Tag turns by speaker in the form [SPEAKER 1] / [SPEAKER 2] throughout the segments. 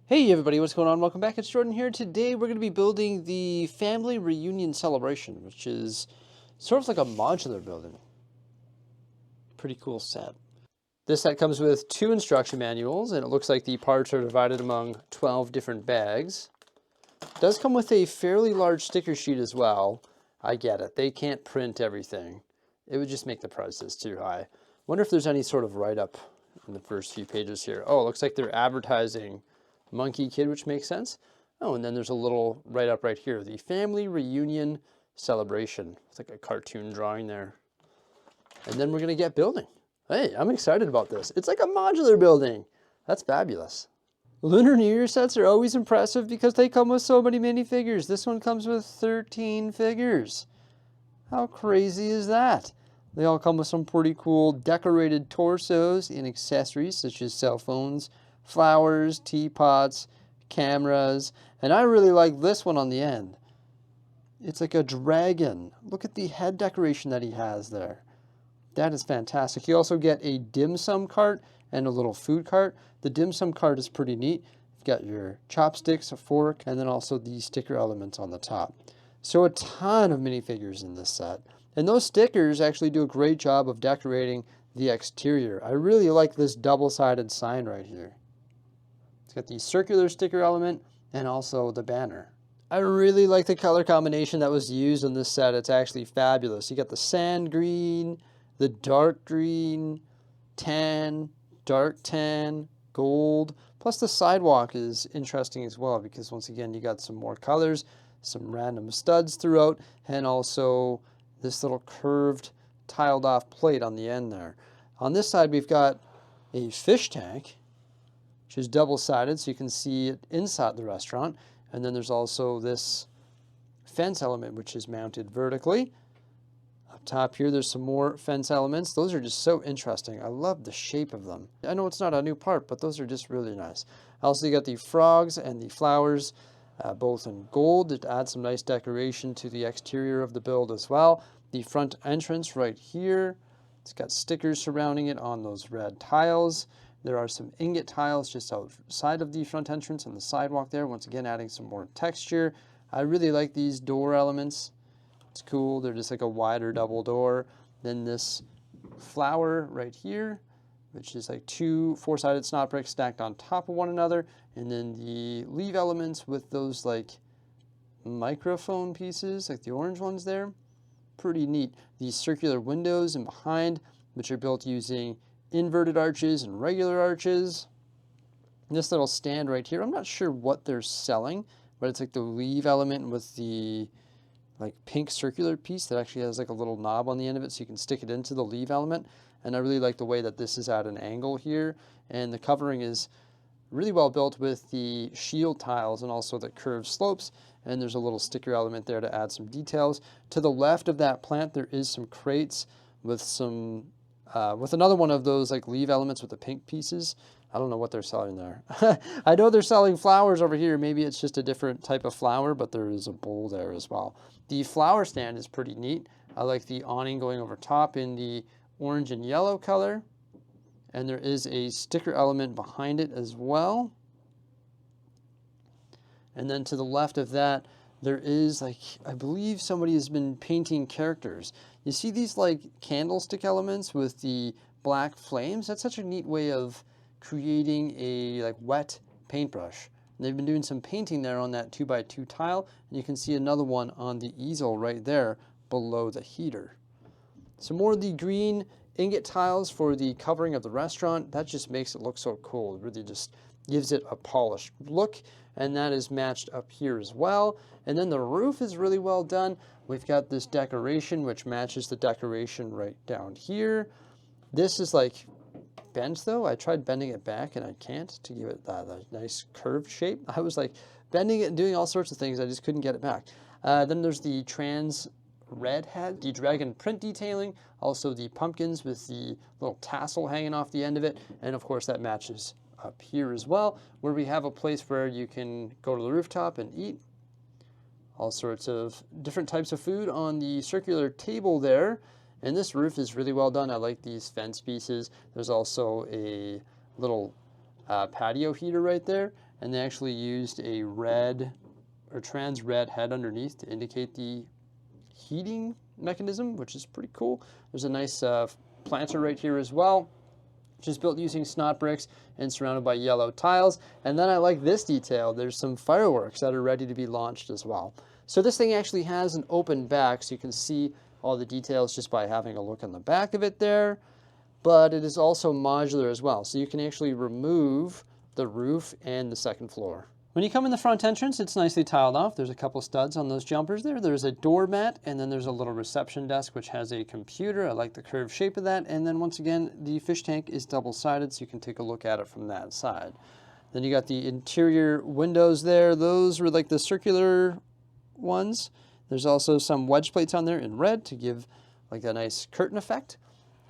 [SPEAKER 1] Hey everybody, what's going on? Welcome back. It's Jordan here. Today we're going to be building the family reunion celebration, which is sort of like a modular building. Pretty cool set. This set comes with 2 instruction manuals, and it looks like the parts are divided among 12 different bags. It does come with a fairly large sticker sheet as well. I get it. They can't print everything. It would just make the prices too high. Wonder if there's any sort of write-up in the first few pages here. Oh, it looks like they're advertising Monkey Kid, which makes sense. Oh, and then there's a little write-up right here. The family reunion celebration. It's like a cartoon drawing there. And then we're going to get building. Hey, I'm excited about this. It's like a modular building. That's fabulous. Lunar New Year sets are always impressive because they come with so many minifigures. This one comes with 13 figures. How crazy is that? They all come with some pretty cool decorated torsos and accessories such as cell phones, flowers, teapots, cameras, and I really like this one on the end. It's like a dragon. Look at the head decoration that he has there. That is fantastic. You also get a dim sum cart and a little food cart. The dim sum cart is pretty neat. You've got your chopsticks, a fork, and then also the sticker elements on the top. So a ton of minifigures in this set. And those stickers actually do a great job of decorating the exterior. I really like this double-sided sign right here. It's got the circular sticker element and also the banner. I really like the color combination that was used in this set. It's actually fabulous. You got the sand green, the dark green, tan, dark tan, gold. Plus the sidewalk is interesting as well because once again you got some more colors, some random studs throughout, and also this little curved tiled off plate on the end there. On this side we've got a fish tank, which is double-sided so you can see it inside the restaurant. And then there's also this fence element which is mounted vertically. Up top here there's some more fence elements. Those are just so interesting. I love the shape of them. I know it's not a new part, but those are just really nice. Also you got the frogs and the flowers, both in gold to add some nice decoration to the exterior of the build as well. The front entrance right here, it's got stickers surrounding it on those red tiles. There are some ingot tiles just outside of the front entrance and the sidewalk there, once again adding some more texture. I really like these door elements. It's cool. They're just like a wider double door. Then this flower right here, which is like 2 4-sided snot bricks stacked on top of one another. And then the leaf elements with those like microphone pieces, like the orange ones there. Pretty neat. These circular windows and behind, which are built using inverted arches and regular arches. This little stand right here, I'm not sure what they're selling, but it's like the leaf element with the like pink circular piece that actually has like a little knob on the end of it so you can stick it into the leaf element. And I really like the way that this is at an angle here, and the covering is really well built with the shield tiles and also the curved slopes, and there's a little sticker element there to add some details. To the left of that plant there is some crates with some with another one of those like leaf elements with the pink pieces. I don't know what they're selling there. I know they're selling flowers over here. Maybe it's just a different type of flower, but there is a bowl there as well. The flower stand is pretty neat. I like the awning going over top in the orange and yellow color. And there is a sticker element behind it as well. And then to the left of that, there is like, I believe somebody has been painting characters. You see these like candlestick elements with the black flames? That's such a neat way of creating a like wet paintbrush. And they've been doing some painting there on that 2x2 tile, and you can see another one on the easel right there below the heater. Some more of the green ingot tiles for the covering of the restaurant. That just makes it look so cool. It really just gives it a polished look, and that is matched up here as well. And then the roof is really well done. We've got this decoration which matches the decoration right down here. This is like bent though. I tried bending it back and I can't to give it that nice curved shape. I was like bending it and doing all sorts of things. I just couldn't get it back. Then there's the trans red head, the dragon print detailing, also the pumpkins with the little tassel hanging off the end of it, and of course that matches up here as well, where we have a place where you can go to the rooftop and eat. All sorts of different types of food on the circular table there, and this roof is really well done. I like these fence pieces. There's also a little patio heater right there, and they actually used a red or trans red head underneath to indicate the heating mechanism, which is pretty cool. There's a nice planter right here as well, which is built using snot bricks and surrounded by yellow tiles. And then I like this detail. There's some fireworks that are ready to be launched as well. So this thing actually has an open back, so you can see all the details just by having a look on the back of it there. But it is also modular as well, so you can actually remove the roof and the second floor. When you come in the front entrance, it's nicely tiled off. There's a couple studs on those jumpers there. There's a doormat, and then there's a little reception desk, which has a computer. I like the curved shape of that. And then once again, the fish tank is double-sided, so you can take a look at it from that side. Then you got the interior windows there. Those were like the circular ones. There's also some wedge plates on there in red to give like a nice curtain effect.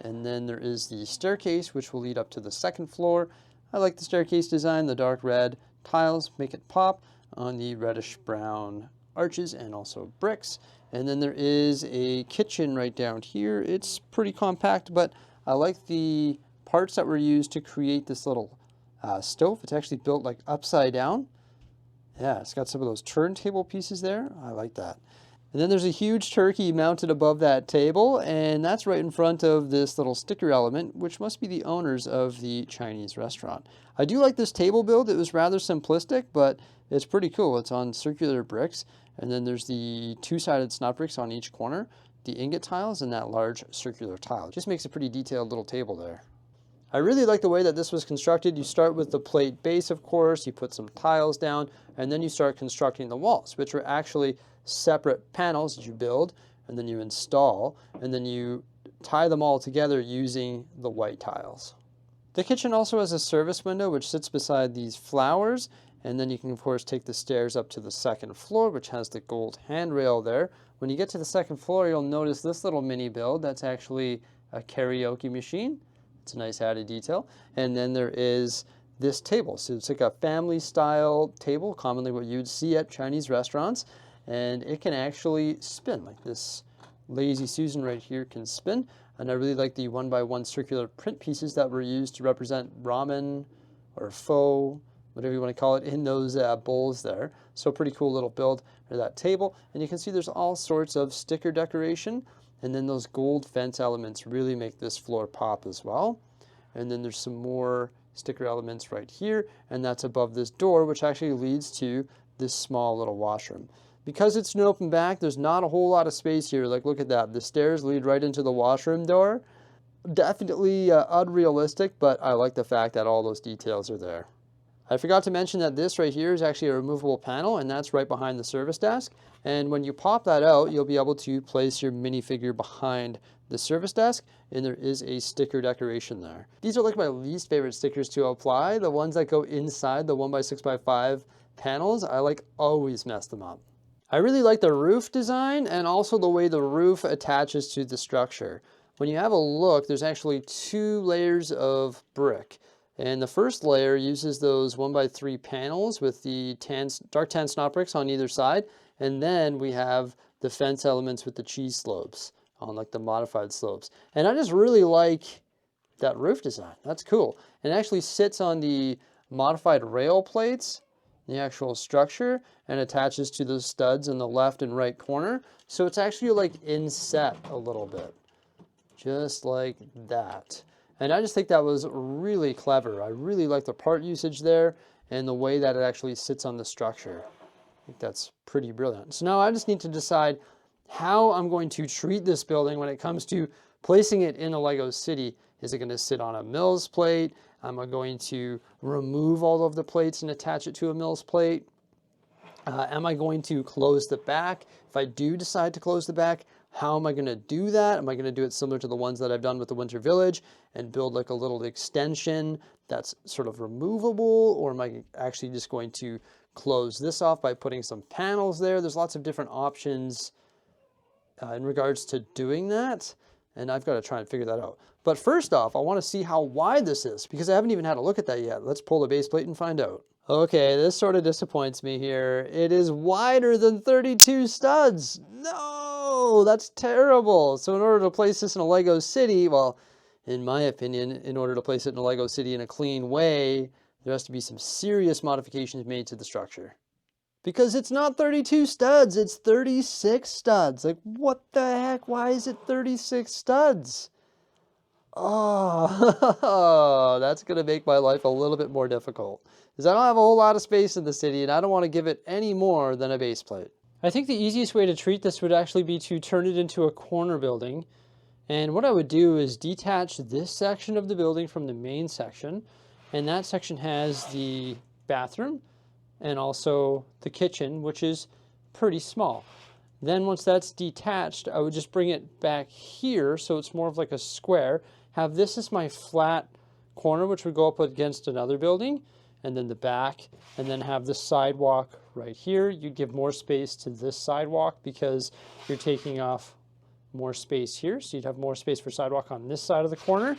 [SPEAKER 1] And then there is the staircase, which will lead up to the second floor. I like the staircase design. The dark red tiles make it pop on the reddish brown arches and also bricks. And then there is a kitchen right down here. It's pretty compact, but I like the parts that were used to create this little stove. It's actually built like upside down. Yeah, it's got some of those turntable pieces there. I like that. And then there's a huge turkey mounted above that table, and that's right in front of this little sticker element, which must be the owners of the Chinese restaurant. I do like this table build. It was rather simplistic, but it's pretty cool. It's on circular bricks, and then there's the two-sided snot bricks on each corner, the ingot tiles, and that large circular tile. It just makes a pretty detailed little table there. I really like the way that this was constructed. You start with the plate base, of course, you put some tiles down, and then you start constructing the walls, which are actually separate panels that you build, and then you install, and then you tie them all together using the white tiles. The kitchen also has a service window which sits beside these flowers, and then you can of course take the stairs up to the second floor, which has the gold handrail there. When you get to the second floor, you'll notice this little mini build. That's actually a karaoke machine. It's a nice added detail. And then there is this table. So it's like a family style table, commonly what you'd see at Chinese restaurants. And it can actually spin, like this Lazy Susan right here can spin. And I really like the 1x1 circular print pieces that were used to represent ramen or pho, whatever you want to call it, in those bowls there. So pretty cool little build for that table. And you can see there's all sorts of sticker decoration. And then those gold fence elements really make this floor pop as well. And then there's some more sticker elements right here. And that's above this door, which actually leads to this small little washroom. Because it's an open back, there's not a whole lot of space here. Like, look at that. The stairs lead right into the washroom door. Definitely unrealistic, but I like the fact that all those details are there. I forgot to mention that this right here is actually a removable panel, and that's right behind the service desk. And when you pop that out, you'll be able to place your minifigure behind the service desk, and there is a sticker decoration there. These are like my least favorite stickers to apply. The ones that go inside the 1x6x5 panels, I like always mess them up. I really like the roof design and also the way the roof attaches to the structure. When you have a look, there's actually two layers of brick. And the first layer uses those 1x3 panels with the dark tan snot bricks on either side. And then we have the fence elements with the cheese slopes on like the modified slopes. And I just really like that roof design. That's cool. And it actually sits on the modified rail plates, the actual structure, and attaches to the studs in the left and right corner. So it's actually like inset a little bit, just like that. And I just think that was really clever. I really like the part usage there and the way that it actually sits on the structure. I think that's pretty brilliant. So now I just need to decide how I'm going to treat this building when it comes to placing it in a Lego city. Is it going to sit on a Mills plate? Am I going to remove all of the plates and attach it to a Mills plate? Am I going to close the back? If I do decide to close the back, how am I going to do that? Am I going to do it similar to the ones that I've done with the Winter Village and build like a little extension that's sort of removable? Or am I actually just going to close this off by putting some panels there? There's lots of different options in regards to doing that. And I've got to try and figure that out. But first off, I want to see how wide this is because I haven't even had a look at that yet. Let's pull the base plate and find out. Okay, this sort of disappoints me here. It is wider than 32 studs. No, that's terrible. So in order to place this in a Lego city, well, in my opinion, in order to place it in a Lego city in a clean way, there has to be some serious modifications made to the structure. Because it's not 32 studs, it's 36 studs. Like, what the heck? Why is it 36 studs? Oh, that's going to make my life a little bit more difficult. Because I don't have a whole lot of space in the city, and I don't want to give it any more than a base plate. I think the easiest way to treat this would actually be to turn it into a corner building. And what I would do is detach this section of the building from the main section. And that section has the bathroom and also the kitchen, which is pretty small. Then once that's detached, I would just bring it back here so it's more of like a square. Have this as my flat corner, which would go up against another building, and then the back, and then have the sidewalk right here. You give more space to this sidewalk because you're taking off more space here. So you'd have more space for sidewalk on this side of the corner.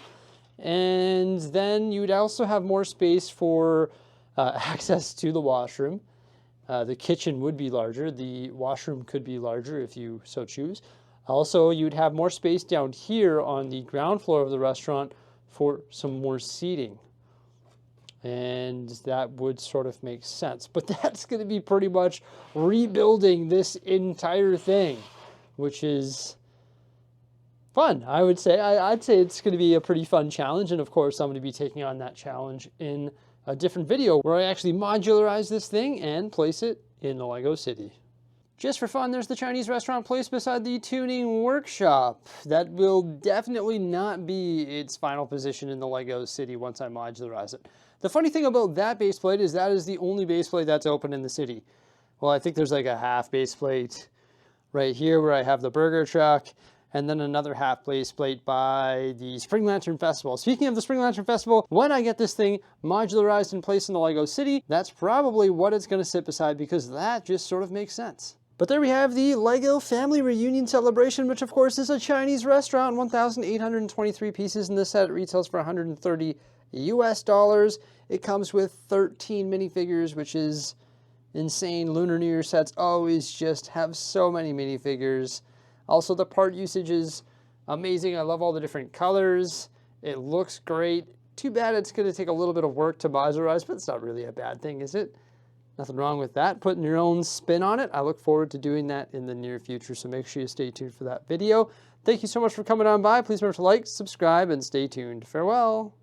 [SPEAKER 1] And then you'd also have more space for access to the washroom. The kitchen would be larger. The washroom could be larger if you so choose. Also, you'd have more space down here on the ground floor of the restaurant for some more seating. And that would sort of make sense. But that's going to be pretty much rebuilding this entire thing, which is fun, I would say. I'd say it's going to be a pretty fun challenge. And of course, I'm going to be taking on that challenge in a different video where I actually modularize this thing and place it in the Lego City. Just for fun, there's the Chinese restaurant placed beside the tuning workshop. That will definitely not be its final position in the Lego City once I modularize it. The funny thing about that base plate is that is the only base plate that's open in the city. Well, I think there's like a half base plate right here where I have the burger truck, and then another half base plate by the Spring Lantern Festival. Speaking of the Spring Lantern Festival, when I get this thing modularized and placed in the Lego City, that's probably what it's going to sit beside because that just sort of makes sense. But there we have the Lego Family Reunion Celebration, which of course is a Chinese restaurant, 1,823 pieces in this set. It retails for 130 US dollars. It comes with 13 minifigures, which is insane. Lunar New Year sets always just have so many minifigures. Also, the part usage is amazing. I love all the different colors. It looks great. Too bad it's going to take a little bit of work to modularize, but it's not really a bad thing, is it? Nothing wrong with that. Putting your own spin on it. I look forward to doing that in the near future, so make sure you stay tuned for that video. Thank you so much for coming on by. Please remember to like, subscribe, and stay tuned. Farewell.